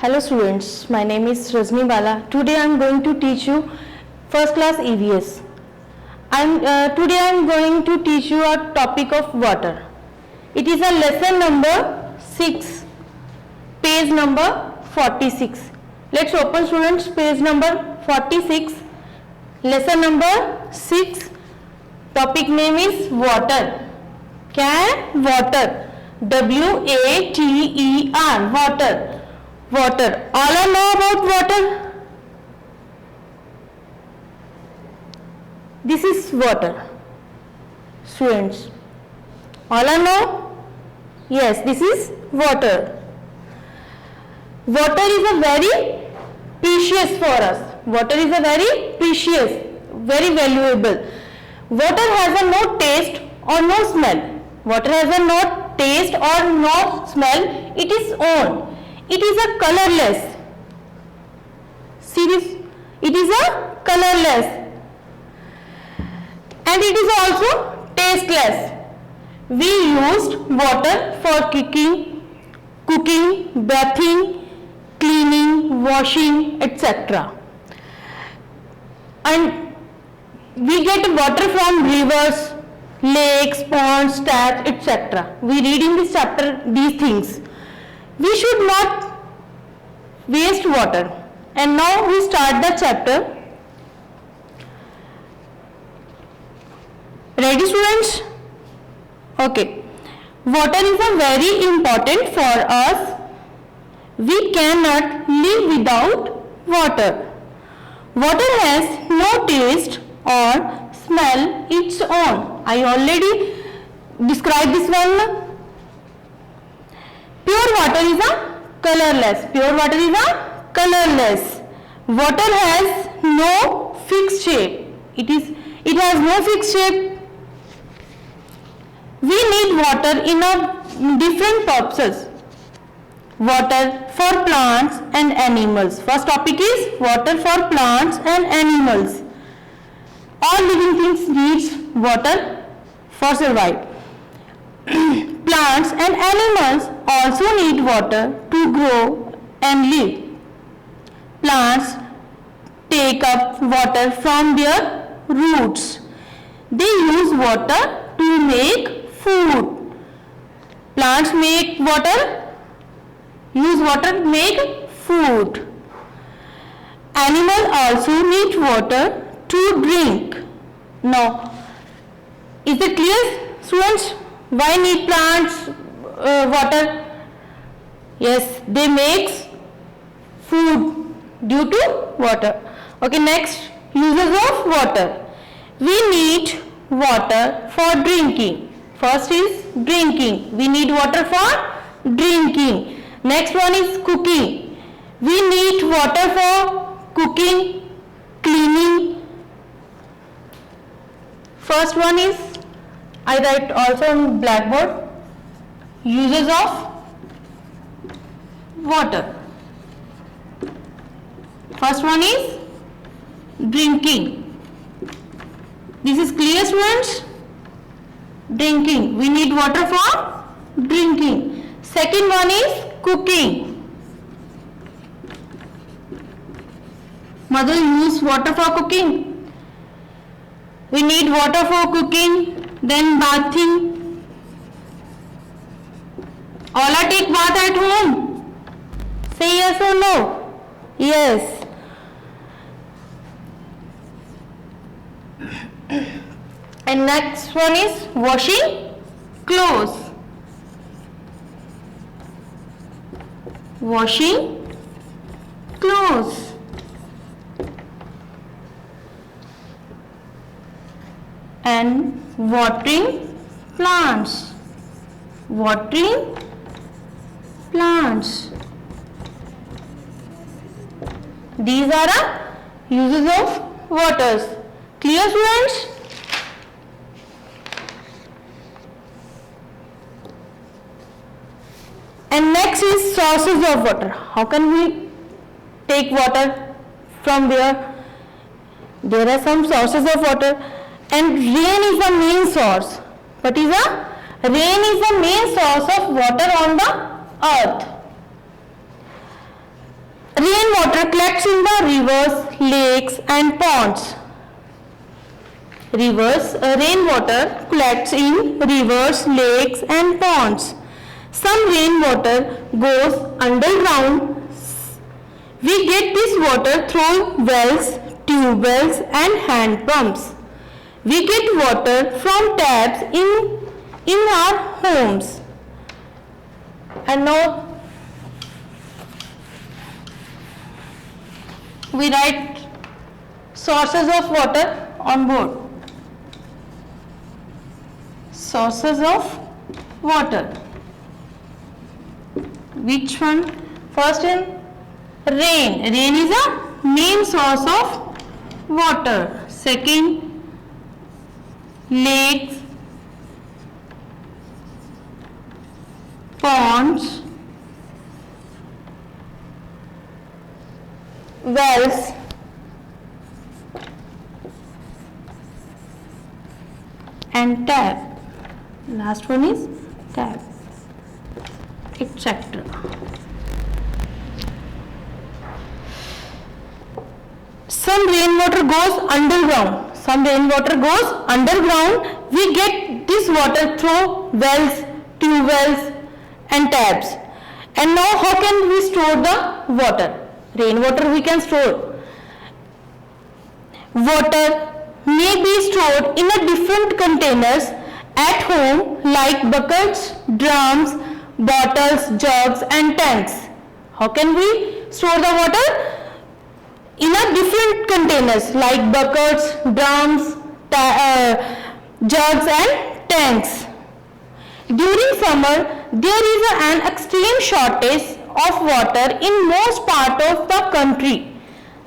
Hello students, my name is Rajni Bala. Today I am going to teach you first class EVS. Today I am going to teach you a topic of water. It is a lesson number 6, page number 46. Let's open students page number 46, lesson number 6. Topic name is water. क्या है? Water. W-A-T-E-R. Water. Water. All I know about water. This is water. Students. All I know? Yes, this is water. Water is a very precious for us. Water is a very precious, very valuable. Water has a no taste or no smell. Water has a no taste or no smell. It is own. It is a colorless. Serious. It is a colorless. And it is also tasteless. We used water for cooking, bathing, cleaning, washing, etc. And we get water from rivers, lakes, ponds, taps, etc. We read in this chapter these things. We should not waste water. And now we start the chapter. Ready students? Okay. Water is a very important for us. We cannot live without water. Water has no taste or smell its own. I already described this one. Pure water is a colorless. Pure water is a colorless. Water has no fixed shape. It has no fixed shape. We need water in a different purposes. Water for plants and animals. First topic is water for plants and animals. All living things needs water for survival. Plants and animals also need water to grow and live. Plants take up water from their roots. They use water to make food. Plants use water to make food. Animals also need water to drink. Now, is it clear, students? Why need plants water? Yes, they make food due to water. Okay, next, uses of water. We need water for drinking. First is drinking. We need water for drinking. Next one is cooking. We need water for cooking, cleaning. First one is, I write also on blackboard, uses of water. First one is drinking. This is clear, students? Drinking. We need water for drinking. Second one is cooking. Mother use water for cooking. We need water for cooking. Then bathing. All are take bath at home. Say yes or no? Yes. And next one is washing clothes. Washing clothes. And watering plants. Watering plants. These are the uses of waters. Clear, students? And next is sources of water. How can we take water from where? There are some sources of water, and rain is the main source. What is a? Rain is the main source of water on the earth. Rainwater collects in the rivers, lakes and ponds. Rainwater collects in rivers, lakes and ponds. Some rainwater goes underground. We get this water through wells, tube wells and hand pumps. We get water from taps in our homes. And now we write sources of water on board. Sources of water. Which one? First in rain. Rain is a main source of water. Second, lakes, ponds, wells, and tap. Last one is tap, etc. Some rainwater goes underground. Some rainwater goes underground. We get this water through wells, tube wells and taps. And now how can we store the water? Rainwater we can store. Water may be stored in a different containers at home like buckets, drums, bottles, jugs and tanks. How can we store the water? In a different containers like buckets, drums, jugs and tanks. During summer, there is an extreme shortage of water in most part of the country.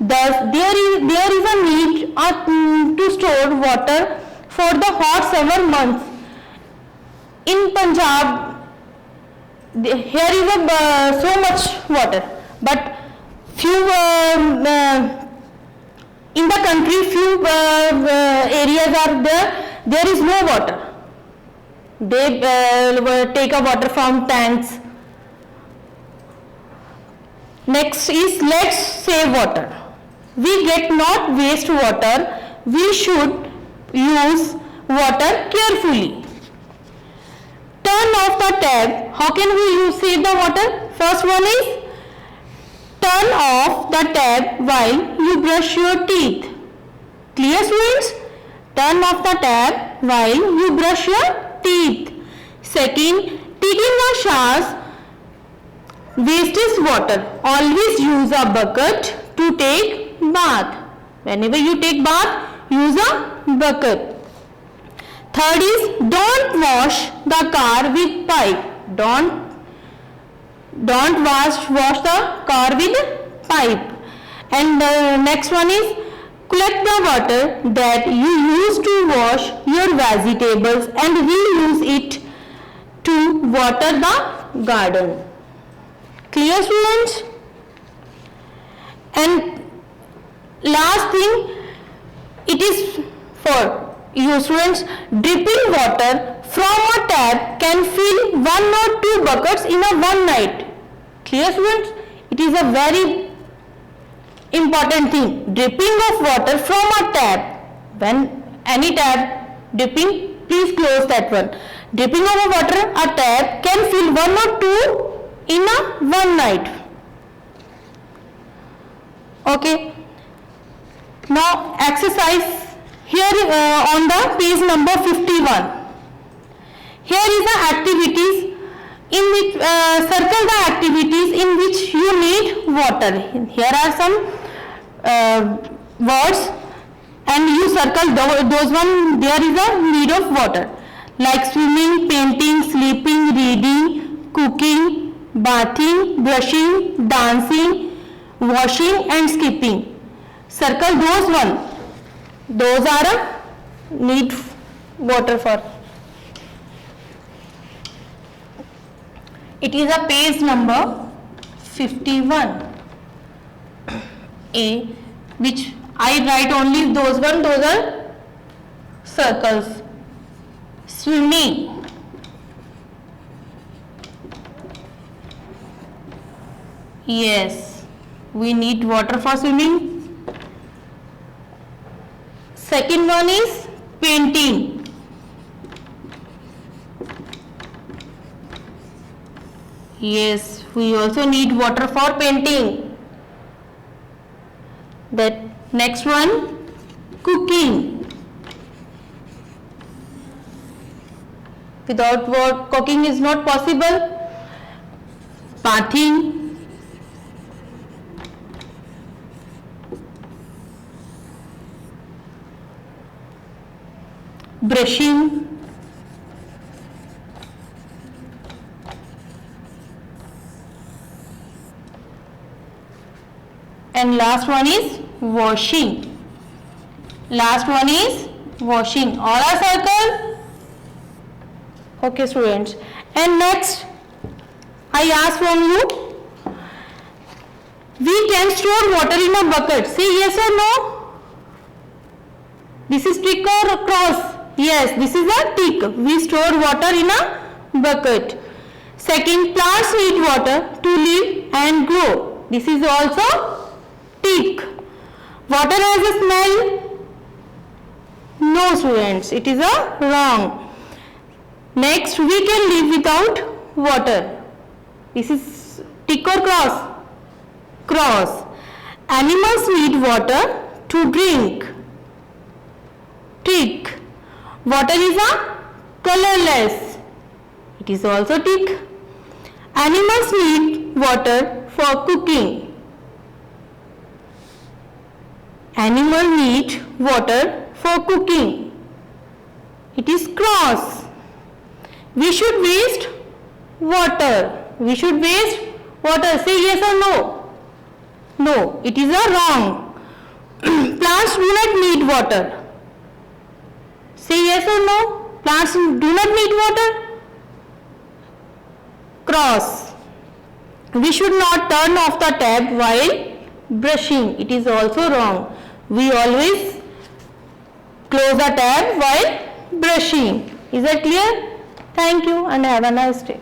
Thus, there is a need to store water for the hot summer months. In Punjab, here is so much water, but few in the country few areas are there. There is no water. They take a water from tanks. Next is let's save water. We get not waste water. We should use water carefully. Turn off the tap. How can we save the water? First one is turn off the tap while you brush your teeth. Clear, students? Turn off the tap while you brush your teeth. Second, taking a shower wastes water. Always use a bucket to take bath. Whenever you take bath, use a bucket. Third is don't wash the car with pipe. Don't wash the car with pipe. And the next one is collect the water that you use to wash your vegetables and reuse it to water the garden. Clear, students? And last thing, it is for you students, dripping water from a tap can fill 1 or 2 buckets in a one night. Clear, students? It is a very important thing. Dripping of water from a tap. When any tap dripping, please close that one. Dripping of a water, a tap can fill 1 or 2 in a one night. Okay. Now exercise here on the page number 51. Here is the activities in which circle the activities in which you need water. Here are some words and you circle those one there is a need of water like swimming, painting, sleeping, reading, cooking, bathing, brushing, dancing, washing and skipping. Circle those one. Those are a need water for. It is a page number 51. A, which I write only those one, those are circles. Swimming. Yes. We need water for swimming. Second one is painting. Yes, we also need water for painting. That next one, cooking. Without what cooking is not possible. Bathing. Brushing. And last one is washing. Last one is washing. All are circle. Okay students. And next I ask from you, we can store water in a bucket. Say yes or no? This is tick or cross? Yes, this is a tick. We store water in a bucket. Second, plants need water to live and grow. This is also tick. Water has a smell? No students, it is a wrong. Next, we can live without water. This is tick or cross? Cross. Animals need water to drink. Tick. Water is a colorless. It is also tick. Animals need water for cooking. Animal need water for cooking. It is cross. We should waste water. We should waste water. Say yes or no? No, it is a wrong. Plants do not need water. Say yes or no? Plants do not need water. Cross. We should not turn off the tap while brushing. It is also wrong. We always close the tap while brushing. Is that clear? Thank you and have a nice day.